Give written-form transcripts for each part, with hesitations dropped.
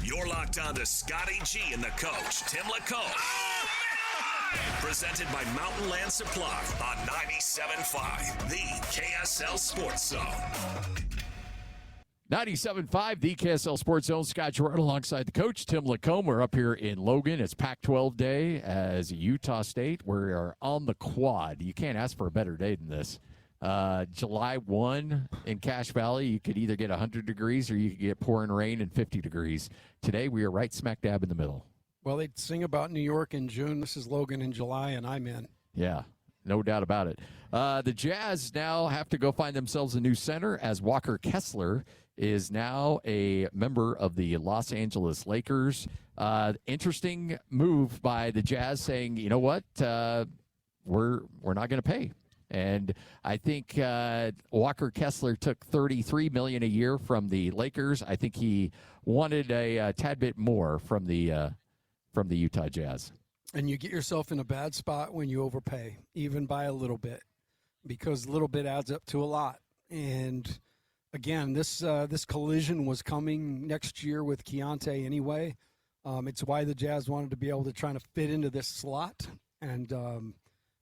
You're locked on to Scotty G and the coach, Tim LaComb. Presented by Mountain Land Supply on 97.5, the KSL Sports Zone. 97.5, the KSL Sports Zone. Scott Gerard alongside the coach, Tim LaComb. We're up here in Logan. It's Pac-12 day as Utah State. We are on the quad. You can't ask for a better day than this. July 1 in Cache Valley, you could either get 100 degrees or you could get pouring rain and 50 degrees. Today, we are right smack dab in the middle. Well, they'd sing about New York in June. This is Logan in July, and I'm in. Yeah, no doubt about it. The Jazz now have to go find themselves a new center as Walker Kessler is now a member of the Los Angeles Lakers. Interesting move by the Jazz saying, you know what, we're not going to pay. And I think Walker Kessler took $33 million a year from the Lakers. I think he wanted a tad bit more from the Utah Jazz. And you get yourself in a bad spot when you overpay, even by a little bit, because a little bit adds up to a lot. And again, this collision was coming next year with Keontae anyway. It's why the Jazz wanted to be able to try to fit into this slot. And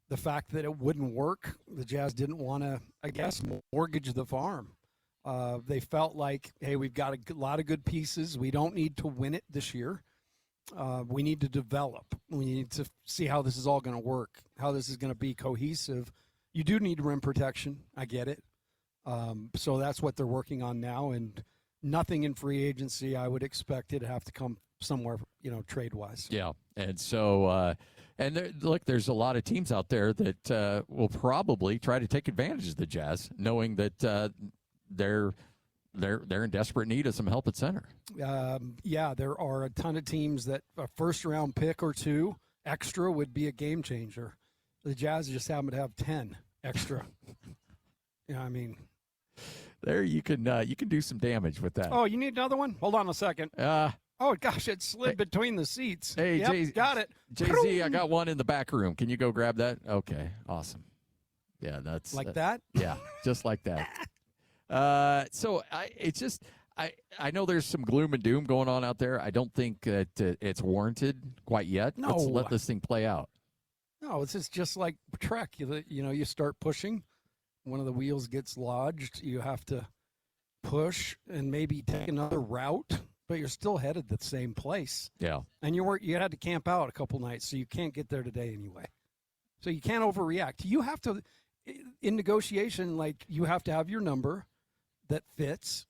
the fact that it wouldn't work, the Jazz didn't want to, I guess, mortgage the farm. They felt like, hey, we've got a lot of good pieces. We don't need to win it this year. We need to develop. We need to see how this is all going to work, how this is going to be cohesive. You do need rim protection. I get it. So that's what they're working on now, and nothing in free agency. I would expect it to have to come somewhere, trade-wise. Yeah, and so look, there's a lot of teams out there that will probably try to take advantage of the Jazz, knowing that they're in desperate need of some help at center. Yeah, there are a ton of teams that a first-round pick or two extra would be a game changer. The Jazz just happen to have 10 extra. There you can do some damage with that. Oh, you need another one? Hold on a second. Oh, gosh, it slid between the seats. Hey, yep, got it. Jay-Z, I got one in the back room. Can you go grab that? Okay, awesome. Yeah, that's... Like that? Yeah, just like that. So I know there's some gloom and doom going on out there. I don't think that it's warranted quite yet. No. Let's let this thing play out. No, it's just like Trek. You start pushing. One of the wheels gets lodged. You have to push and maybe take another route, but you're still headed the same place. Yeah. And you had to camp out a couple nights, so you can't get there today anyway. So you can't overreact. You have to, in negotiation, you have to have your number that fits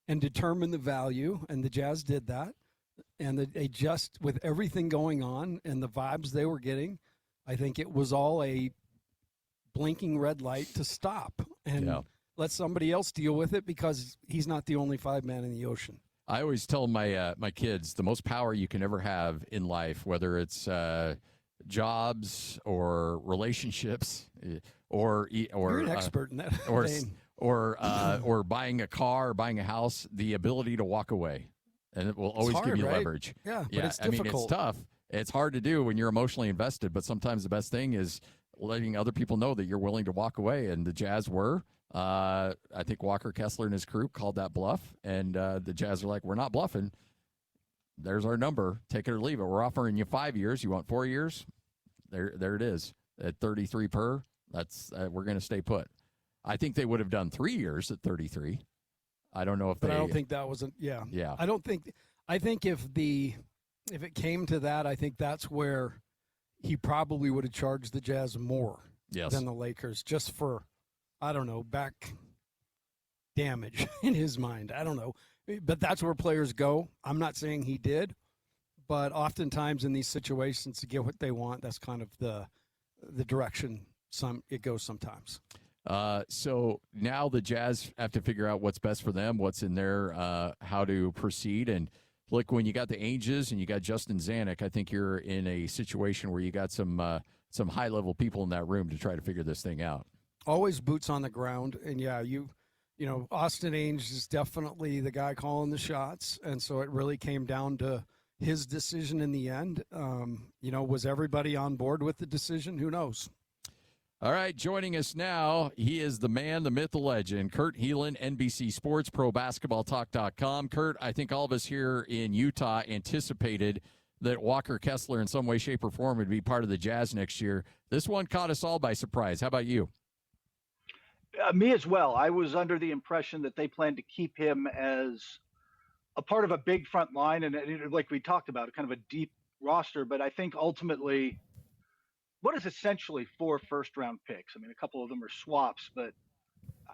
and determine the value, and the Jazz did that. And they just, with everything going on and the vibes they were getting, I think it was all a blinking red light to stop and let somebody else deal with it, because he's not the only five man in the ocean. I always tell my kids the most power you can ever have in life, whether it's jobs or relationships or you're an expert in that or buying a car or buying a house, the ability to walk away, and it will always give you leverage. Yeah, but it's difficult. It's tough. It's hard to do when you're emotionally invested, but sometimes the best thing is letting other people know that you're willing to walk away, and the Jazz were. I think Walker Kessler and his crew called that bluff, and the Jazz are like, we're not bluffing. There's our number. Take it or leave it. We're offering you 5 years. You want 4 years? There it is. At 33 per, that's we're going to stay put. I think they would have done 3 years at 33. I don't know if but I don't think that wasn't. Yeah. I think if it came to that, I think that's where he probably would have charged the Jazz more than the Lakers, just for, I don't know, back damage in his mind. I don't know. But that's where players go. I'm not saying he did, but oftentimes in these situations, to get what they want, that's kind of the direction it goes sometimes. So now the Jazz have to figure out what's best for them, what's in there, how to proceed. And look, when you got the Ainges and you got Justin Zanuck, I think you're in a situation where you got some high-level people in that room to try to figure this thing out. Always boots on the ground. And, yeah, Austin Ainge is definitely the guy calling the shots. And so it really came down to his decision in the end. Was everybody on board with the decision? Who knows? All right, joining us now, he is the man, the myth, the legend, Kurt Helin, NBC Sports, ProBasketballTalk.com. Kurt, I think all of us here in Utah anticipated that Walker Kessler in some way, shape, or form would be part of the Jazz next year. This one caught us all by surprise. How about you? Me as well. I was under the impression that they planned to keep him as a part of a big front line, and like we talked about, kind of a deep roster. But I think ultimately, what is essentially 4 first-round picks? I mean, a couple of them are swaps, but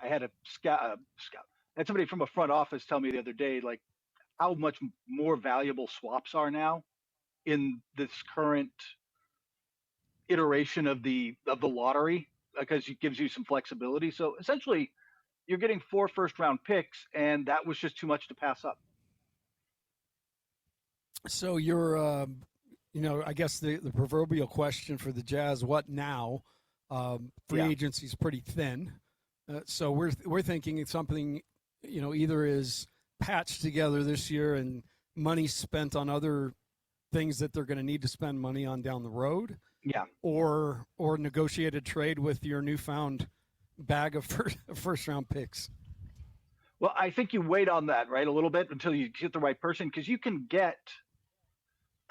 I had a scout. I had somebody from a front office tell me the other day, like, how much more valuable swaps are now in this current iteration of the lottery, because it gives you some flexibility. So essentially, you're getting 4 first-round picks, and that was just too much to pass up. So you're, I guess the proverbial question for the Jazz: what now? Free agency is pretty thin, so we're thinking it's something, either is patched together this year and money spent on other things that they're going to need to spend money on down the road. Yeah. Or negotiated trade with your newfound bag of first round picks. Well, I think you wait on that, right, a little bit until you get the right person, because you can get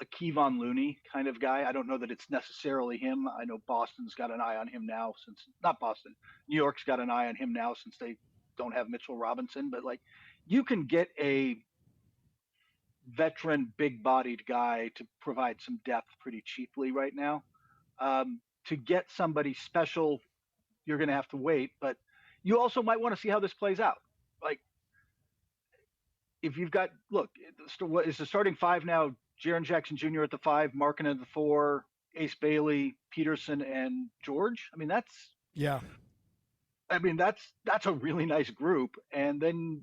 a Kevon Looney kind of guy. I don't know that it's necessarily him. I know Boston's got an eye on him now, not Boston, New York's got an eye on him now since they don't have Mitchell Robinson. But like, you can get a veteran, big-bodied guy to provide some depth pretty cheaply right now. To get somebody special, you're going to have to wait. But you also might want to see how this plays out. Like, if you've got, look, what is the starting 5 now? Jaren Jackson Jr. at the 5, Markkanen at the 4, Ace Bailey, Peterson, and George. I mean, that's a really nice group. And then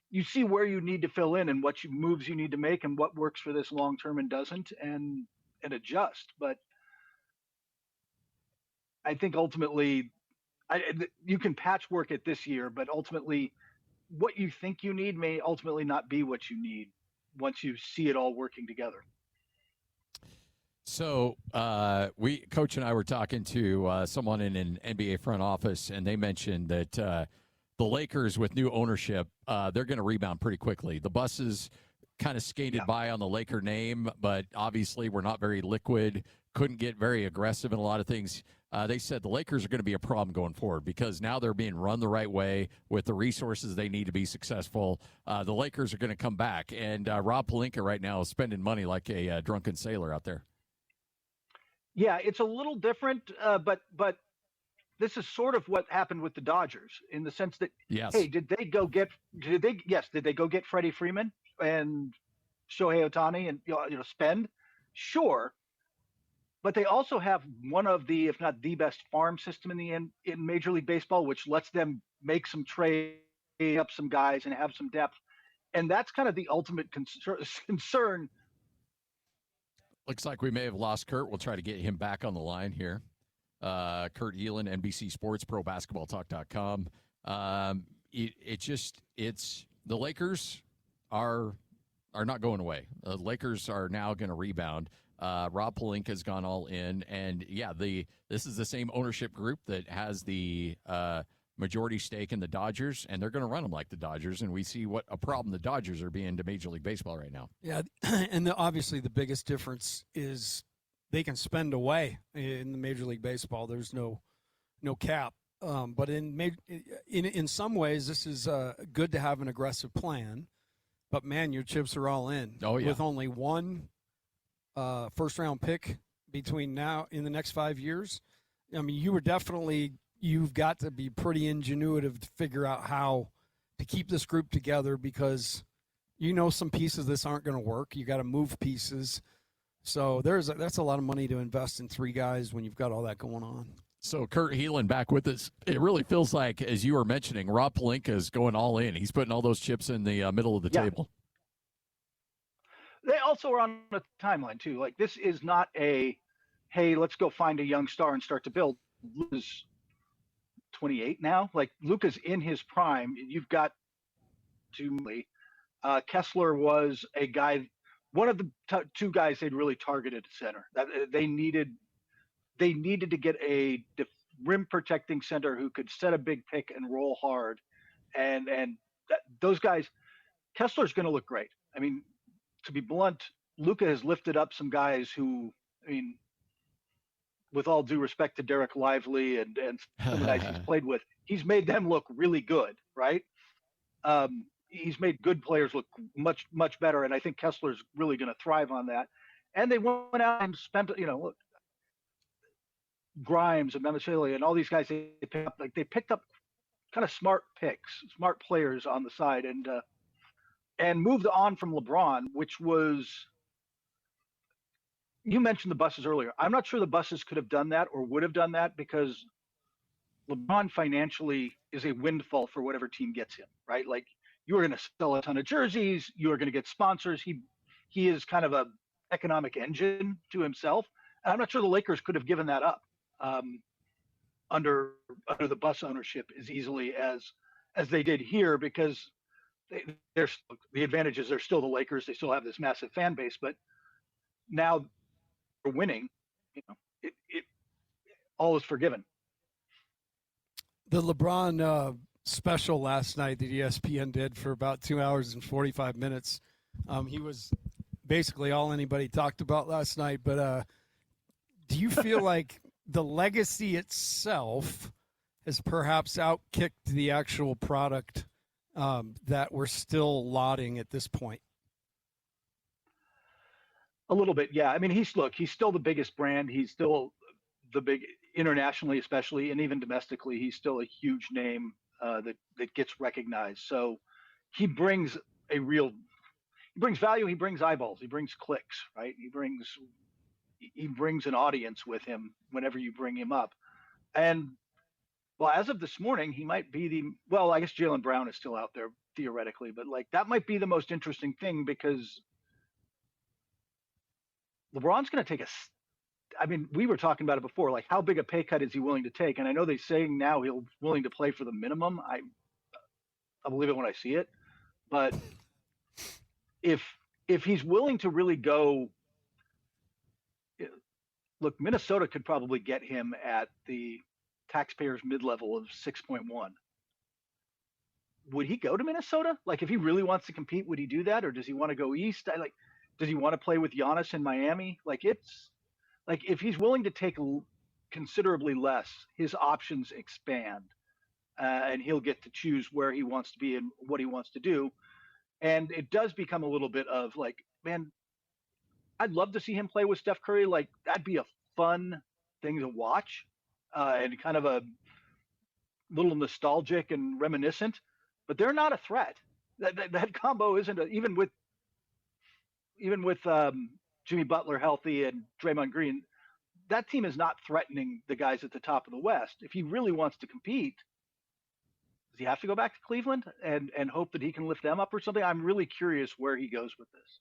you see where you need to fill in and what moves you need to make and what works for this long term and doesn't, and adjust. But I think ultimately, you can patchwork it this year, but ultimately, what you think you need may ultimately not be what you need once you see it all working together. So Coach and I were talking to someone in an NBA front office, and they mentioned that the Lakers, with new ownership, they're going to rebound pretty quickly. The buses kind of skated by on the Laker name, but obviously we're not very liquid, couldn't get very aggressive in a lot of things. They said the Lakers are going to be a problem going forward because now they're being run the right way with the resources they need to be successful. The Lakers are going to come back, and Rob Pelinka right now is spending money like a drunken sailor out there. Yeah, it's a little different, but this is sort of what happened with the Dodgers in the sense that, hey, did they go get Freddie Freeman and Shohei Ohtani and spend? Sure. But they also have one of the, if not the best farm system in Major League Baseball, which lets them make some trade up some guys and have some depth. And that's kind of the ultimate concern. Looks like we may have lost Kurt. We'll try to get him back on the line here. Kurt Helin, NBC Sports, ProBasketballTalk.com. It's the Lakers are not going away. The Lakers are now going to rebound. Rob Pelinka has gone all in, and this is the same ownership group that has the majority stake in the Dodgers, and they're going to run them like the Dodgers, and we see what a problem the Dodgers are being to Major League Baseball right now. Yeah, and obviously the biggest difference is they can spend away in the Major League Baseball. There's no cap, but in some ways this is good to have an aggressive plan. But man, your chips are all in. Oh yeah, with only one first-round pick between now in the next 5 years. I mean, you've got to be pretty ingenuitive to figure out how to keep this group together because some pieces of this aren't going to work. You got to move pieces. So that's a lot of money to invest in 3 guys when you've got all that going on. So Kurt Helin back with us. It really feels like, as you were mentioning, Rob Pelinka is going all in. He's putting all those chips in the middle of the table. They also are on a timeline too. Like, this is not a, hey, let's go find a young star and start to build. Luka's 28 now. Like, Luka's in his prime. You've got Kessler was a guy, one of the 2 guys they'd really targeted at center. That they needed to get a rim protecting center who could set a big pick and roll hard, and those guys. Kessler's going to look great. I mean, to be blunt, Luka has lifted up some guys who, I mean, with all due respect to Derek Lively and some of the guys he's played with, he's made them look really good, right? He's made good players look much, much better, and I think Kessler's really going to thrive on that. And they went out and spent, look, Grimes and Memesili and all these guys they picked up kind of smart picks, smart players on the side, and moved on from LeBron, which was, you mentioned the buses earlier. I'm not sure the buses could have done that or would have done that because LeBron financially is a windfall for whatever team gets him, right? Like you are going to sell a ton of jerseys, you are going to get sponsors. He is kind of a economic engine to himself. And I'm not sure the Lakers could have given that up under the bus ownership as easily as they did here because the advantages are still the Lakers. They still have this massive fan base, but now they're winning. It all is forgiven. The LeBron special last night that ESPN did for about 2 hours and 45 minutes. He was basically all anybody talked about last night. But do you feel like the legacy itself has perhaps outkicked the actual product that we're still lauding at this point? A little bit, yeah. I mean, he's still the biggest brand. He's still the big internationally, especially, and even domestically, he's still a huge name that gets recognized. So he brings value. He brings eyeballs. He brings clicks, right? He brings an audience with him whenever you bring him up. And well, as of this morning, he might be I guess Jaylen Brown is still out there theoretically, but like that might be the most interesting thing because LeBron's going to take we were talking about it before, like how big a pay cut is he willing to take? And I know they're saying now he's willing to play for the minimum. I believe it when I see it. But if he's willing to really go, look, Minnesota could probably get him at the taxpayers mid-level of 6.1. Would he go to Minnesota? Like if he really wants to compete, would he do that? Or does he want to go east? Does he want to play with Giannis in Miami? Like it's like if he's willing to take considerably less, his options expand, and he'll get to choose where he wants to be and what he wants to do. And it does become a little bit of like, man, I'd love to see him play with Steph Curry. Like that'd be a fun thing to watch, and kind of a little nostalgic and reminiscent. But they're not a threat. That combo isn't even with Jimmy Butler healthy and Draymond Green, that team is not threatening the guys at the top of the West. If he really wants to compete, does he have to go back to Cleveland and hope that he can lift them up or something? I'm really curious where he goes with this.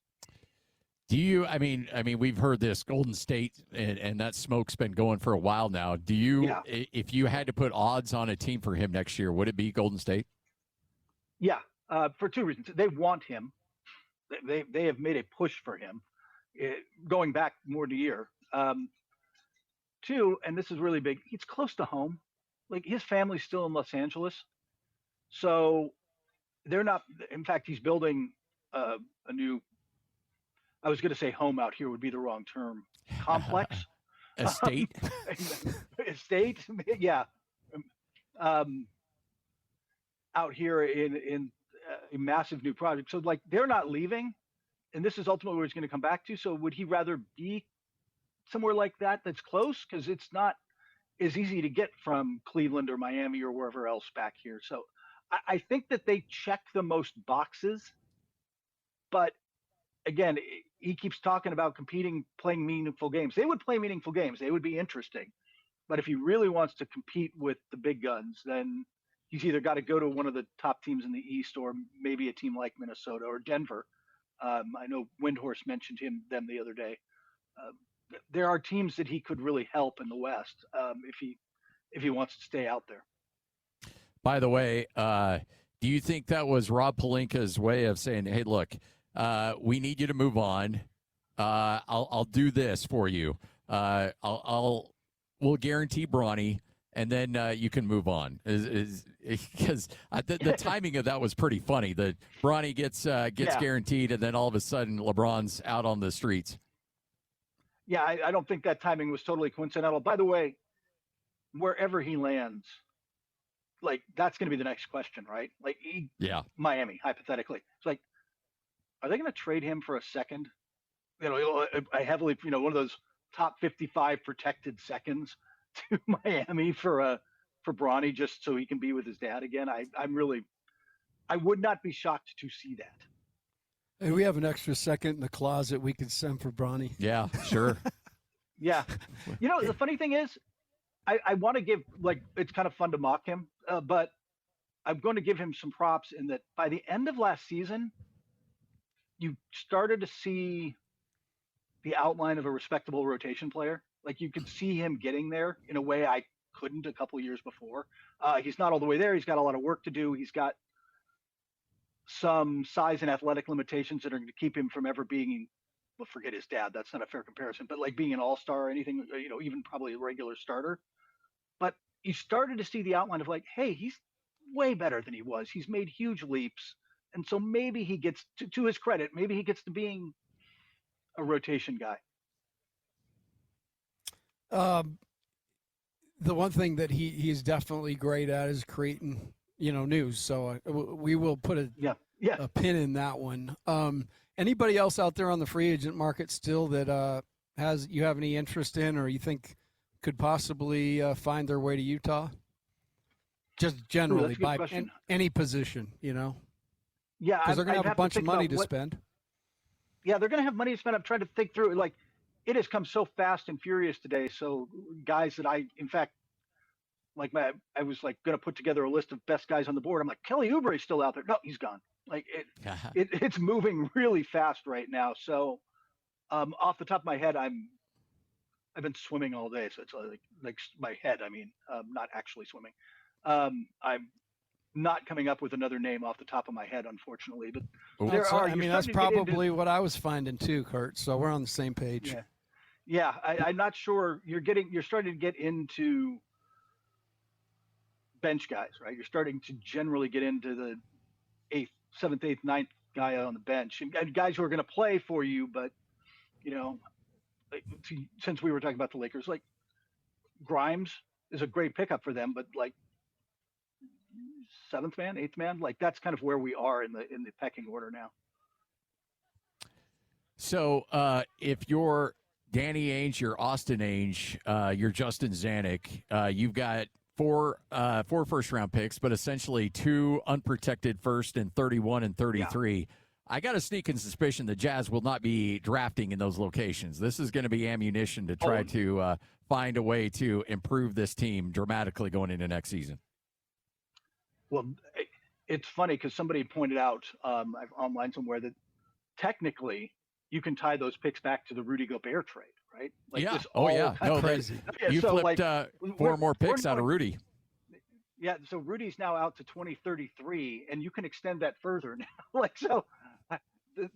Do you, I mean, we've heard this Golden State and that smoke's been going for a while now. Do you, if you had to put odds on a team for him next year, would it be Golden State? Yeah, for two reasons. They want him. They have made a push for him going back more than a year. Two, and this is really big, he's close to home. Like his family's still in Los Angeles. So they're not, in fact, he's building a new, I was going to say home out here would be the wrong term, complex. Estate? Estate, yeah. Out here in a massive new project. So like they're not leaving, and this is ultimately where he's going to come back to. So would he rather be somewhere like that that's close? Because it's not as easy to get from Cleveland or Miami or wherever else back here. So I think that they check the most boxes. But again, he keeps talking about competing, playing meaningful games. They would play meaningful games. They would be interesting. But if he really wants to compete with the big guns, then he's either got to go to one of the top teams in the East or maybe a team like Minnesota or Denver. I know Windhorst mentioned them the other day. There are teams that he could really help in the West if he wants to stay out there. By the way, do you think that was Rob Pelinka's way of saying, hey, look, we need you to move on. I'll do this for you. We'll guarantee Bronny. and then you can move on. Because the timing of that was pretty funny. The Bronny gets guaranteed, and then all of a sudden LeBron's out on the streets. Yeah, I don't think that timing was totally coincidental. By the way, wherever he lands, like that's going to be the next question, right? Like, Miami, hypothetically, it's like, are they going to trade him for a second? I heavily, one of those top 55 protected seconds to Miami for Bronny just so he can be with his dad again. I would not be shocked to see that. Hey, we have an extra second in the closet we could send for Bronny. Yeah, sure. Yeah. The funny thing is, I want to give, it's kind of fun to mock him, but I'm going to give him some props in that by the end of last season, you started to see the outline of a respectable rotation player. Like you could see him getting there in a way I couldn't a couple of years before. He's not all the way there. He's got a lot of work to do. He's got some size and athletic limitations that are going to keep him from ever being, well, forget his dad. That's not a fair comparison, but like being an all-star or anything, even probably a regular starter. But you started to see the outline of like, hey, he's way better than he was. He's made huge leaps. And so maybe he gets to his credit, maybe he gets to being a rotation guy. The one thing that he's definitely great at is creating, news. So we will put a pin in that one. Anybody else out there on the free agent market still that you have any interest in, or you think could possibly find their way to Utah? Just generally by any position, Yeah, because they're going to have a bunch of money to spend. Yeah, they're going to have money to spend. I'm trying to think through it. Like, it has come so fast and furious today. So guys that I was like going to put together a list of best guys on the board. I'm like, Kelly Oubre's still out there. No, he's gone. Like it's moving really fast right now. So off the top of my head, I've been swimming all day. So it's like my head. I mean, not actually swimming. I'm not coming up with another name off the top of my head, unfortunately. But that's probably what I was finding too, Kurt. So we're on the same page. Yeah. I'm not sure. You're starting to get into bench guys, right? You're starting to generally get into the 8th, 7th, 8th, 9th guy on the bench, and guys who are going to play for you. But since we were talking about the Lakers, like Grimes is a great pickup for them, but like 7th man, 8th man, like that's kind of where we are in the pecking order now. So if you're Danny Ainge, you're Austin Ainge, you're Justin Zanuck, you've got four first-round picks, but essentially 2 unprotected first and 31 and 33. Yeah. I got a sneaking suspicion the Jazz will not be drafting in those locations. This is going to be ammunition to try to find a way to improve this team dramatically going into next season. Well, it's funny because somebody pointed out online somewhere that technically you can tie those picks back to the Rudy Gobert trade, right? Like yeah. No, crazy. You so flipped 4 more picks out of Rudy. Yeah. So Rudy's now out to 2033, and you can extend that further now.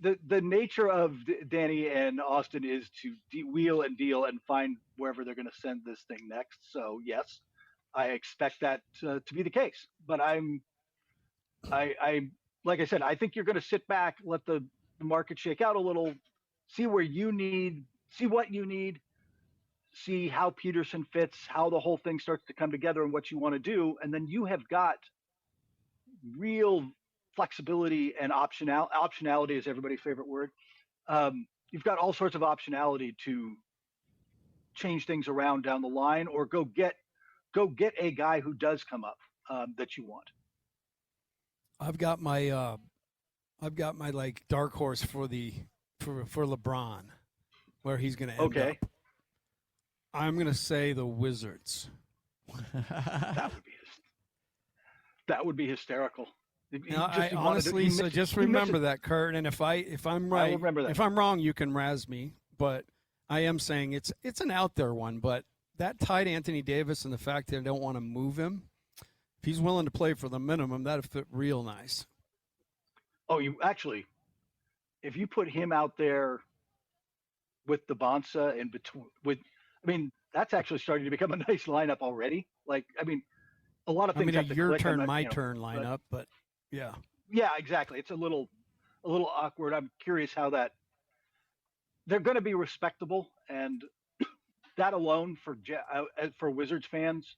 The nature of Danny and Austin is to wheel and deal and find wherever they're going to send this thing next. So yes, I expect that to be the case. But I like I said, I think you're going to sit back, let the market shake out a little, see what you need, see how Peterson fits, how the whole thing starts to come together and what you want to do. And then you have got real flexibility and optionality is everybody's favorite word. You've got all sorts of optionality to change things around down the line, or go get a guy who does come up that you want. I've got my like dark horse for LeBron, where he's going to end up. I'm going to say the Wizards. That would be hysterical. Just remember that, Kurt. And if I'm right, if I'm wrong, you can razz me. But I am saying it's an out there one. But that tied Anthony Davis, and the fact that I don't want to move him, if he's willing to play for the minimum, that'd fit real nice. Oh, if you put him out there with the Bonsa and that's actually starting to become a nice lineup already. Like, I mean, a lot of things have to your click. turn, my turn lineup, but yeah. Yeah, exactly. It's a little awkward. I'm curious how they're going to be respectable, and that alone for Wizards fans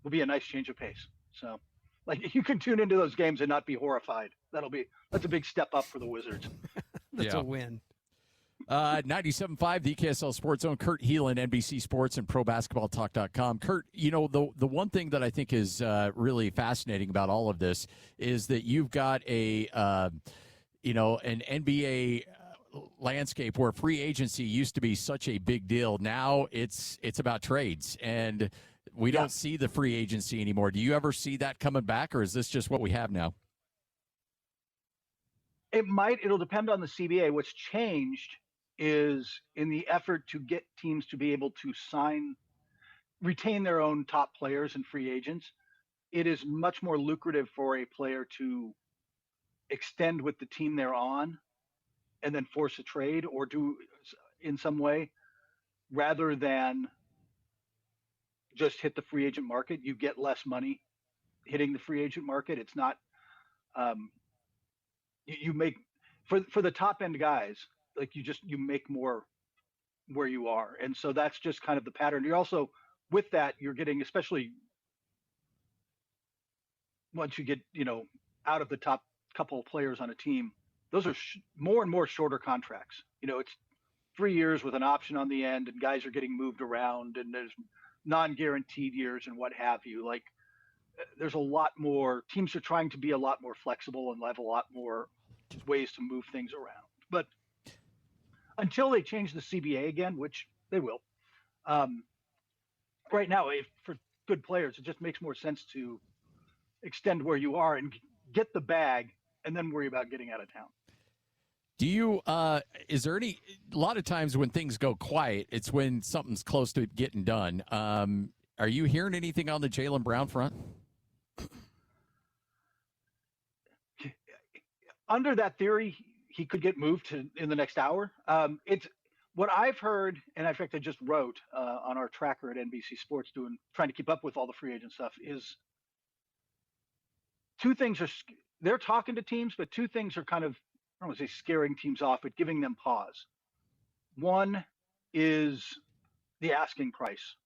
will be a nice change of pace. So, like, you can tune into those games and not be horrified. That's a big step up for the Wizards. That's a win. 97.5, the KSL Sports Zone. Kurt Helin, NBC Sports and ProBasketballTalk.com. Kurt, the one thing that I think is really fascinating about all of this is that you've got an NBA landscape where free agency used to be such a big deal. Now it's about trades, and we don't see the free agency anymore. Do you ever see that coming back, or is this just what we have now? It'll depend on the CBA. What's changed is in the effort to get teams to be able to retain their own top players and free agents, it is much more lucrative for a player to extend with the team they're on and then force a trade or do in some way, rather than just hit the free agent market. You get less money hitting the free agent market. It's not, you make, for the top end guys, like you make more where you are. And so that's just kind of the pattern. You're also, with that, you're getting, especially once you get, out of the top couple of players on a team, those are more and more shorter contracts. It's 3 years with an option on the end, and guys are getting moved around, and there's non-guaranteed years and what have you. Like, there's a lot more, teams are trying to be a lot more flexible and have a lot more ways to move things around. But until they change the CBA again, which they will, right now, for good players, it just makes more sense to extend where you are and get the bag and then worry about getting out of town. Do you, is there a lot of times when things go quiet, it's when something's close to getting done. Are you hearing anything on the Jaylen Brown front? Under that theory, he could get moved in the next hour. It's what I've heard, and in fact, I just wrote on our tracker at NBC Sports, trying to keep up with all the free agent stuff, is two things they're talking to teams, but two things are kind of, I don't want to say scaring teams off, but giving them pause. One is the asking price.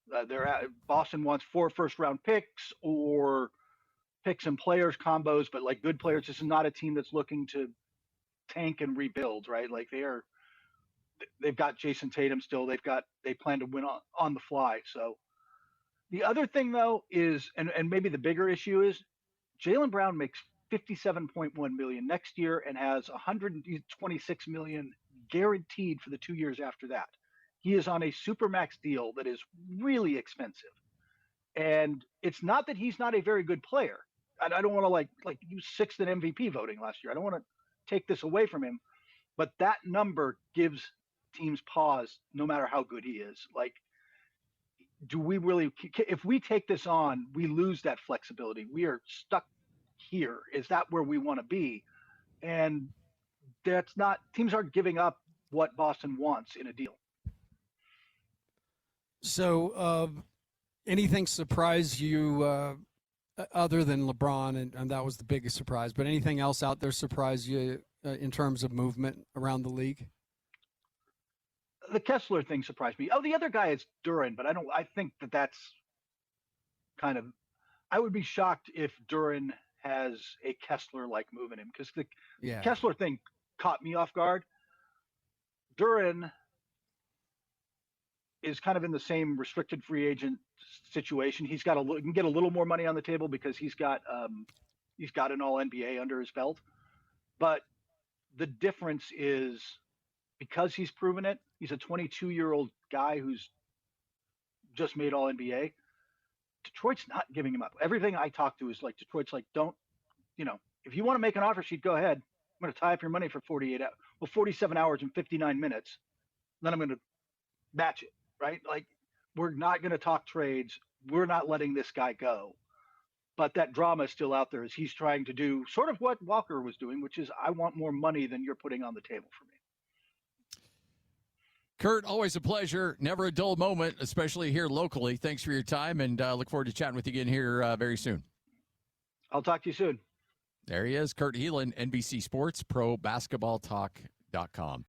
Boston wants 4 first-round picks or picks and players combos, but like good players. This is not a team that's looking to tank and rebuild, right? Like they've got Jason Tatum still. They plan to win on the fly. So the other thing though is, and maybe the bigger issue is, Jaylen Brown makes $57.1 million next year and has $126 million guaranteed for the 2 years after that. He is on a supermax deal that is really expensive. And it's not that he's not a very good player. I don't want to like he was 6th in MVP voting last year. I don't want to take this away from him, but that number gives teams pause no matter how good he is. Like, do we really, if we take this on, we lose that flexibility. We are stuck here. Is that where we want to be? And that's not, teams aren't giving up what Boston wants in a deal. So anything surprise you other than LeBron, and that was the biggest surprise, but anything else out there surprise you in terms of movement around the league? The Kessler thing surprised me. Oh, the other guy is Duren, but I think that's kind of, I would be shocked if Duren has a Kessler-like move in him, because the Kessler thing caught me off guard. Duren is kind of in the same restricted free agent situation. He can get a little more money on the table because he's got an All NBA under his belt. But the difference is, because he's proven it, he's a 22-year-old guy who's just made All NBA. Detroit's not giving him up. Everything I talk to is like, Detroit's like, don't, if you want to make an offer sheet, go ahead. I'm going to tie up your money for 47 hours and 59 minutes. Then I'm going to match it, right? Like, we're not going to talk trades. We're not letting this guy go. But that drama is still out there as he's trying to do sort of what Walker was doing, which is, I want more money than you're putting on the table for me. Kurt, always a pleasure. Never a dull moment, especially here locally. Thanks for your time, and look forward to chatting with you again here very soon. I'll talk to you soon. There he is, Kurt Helin, NBC Sports, ProBasketballTalk.com.